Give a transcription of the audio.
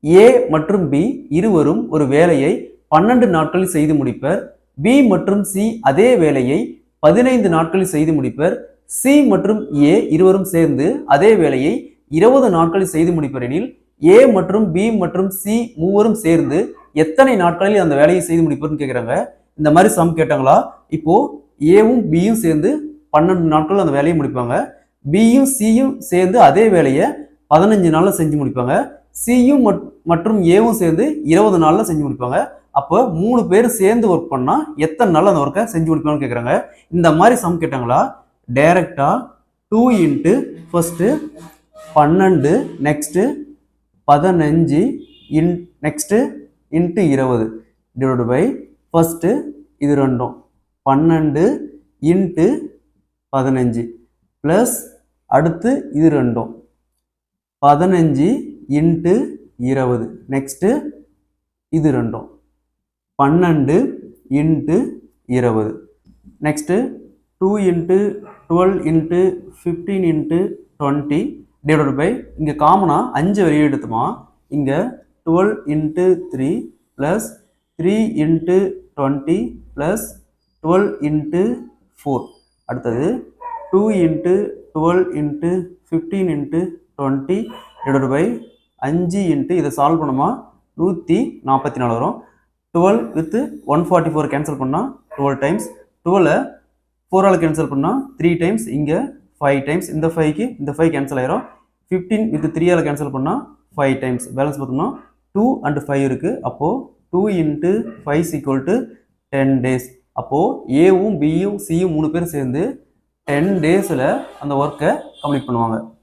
ஏ மற்றும் பி இருவரும் ஒரு வேலையை 12 நாட்களில் செய்து முடிப்பர். பி மற்றும் சி அதே வேலையை 15 நாட்களில் செய்து முடிப்பர். சி மற்றும் ஏ இருவரும் சேர்ந்து அதே வேலையை 20 நாட்களில் செய்து முடிப்பர் எனில் ஏ மற்றும் பி மற்றும் சி மூவரும் சேர்ந்து எத்தனை நாட்களில் அந்த வேலையை செய்து முடிப்பர்னு கேட்குறாங்க. இந்த மாதிரி சம் கேட்டாங்களா? இப்போ ஏவும் பியும் சேர்ந்து 12 நாட்கள் அந்த வேலையை முடிப்பாங்க. பியும் சியும் சேர்ந்து அதே வேலையை 15 நாள்ல செஞ்சு முடிப்பாங்க. சியும் மற்றும் ஏவும் சேர்ந்து 20 நாள்ல செஞ்சு முடிப்பாங்க. அப்போ 3 பேர் சேர்ந்து ஒர்க் பண்ணா எத்தனை நாள் அந்த ஒர்க்கை செஞ்சு முடிப்பாங்கன்னு கேட்குறாங்க. இந்த மாதிரி சம் கேட்டாங்களா? டைரக்டா 2 into first 12 next 15 next into 20 divide by first இது ரெண்டும் 12 இன்ட்டு 15 பிளஸ் அடுத்து இது ரெண்டும் 15 இன்ட்டு 20 நெக்ஸ்ட் இது ரெண்டும் 12 into 20 next 2 into 12 into 15 into 20 divide by இங்கே காமனாக 5 வெளியே எடுத்துமா இங்கே 12 into 3 plus 3 into 20 plus 12 into 4 அடுத்தது 2 into 12 into 15 into 20 divide by 5 into இதை சால்வ் பண்ணுமா 144 வரும். 12 வித் 144 கேன்சல் பண்ணால் 12 டைம்ஸ் 12 4ஆல் கேன்சல் பண்ணால் 3 டைம்ஸ் இங்கே 5 டைம்ஸ் இந்த 5க்கு இந்த 5 கேன்சல் ஆயிரும். 15 வித் 3ஆல் கேன்சல் பண்ணால் 5 டைம்ஸ் பேலன்ஸ் பார்த்தோம்னா 2 அண்ட் 5 இருக்குது. அப்போது 2 இன்ட்டு 5 ஈக்குவல் டு 10 days. அப்போது ஏவும் பியும் சியும் 3 பேர் சேர்ந்து 10 daysல அந்த ஒர்க்கை கம்ப்ளீட் பண்ணுவாங்க.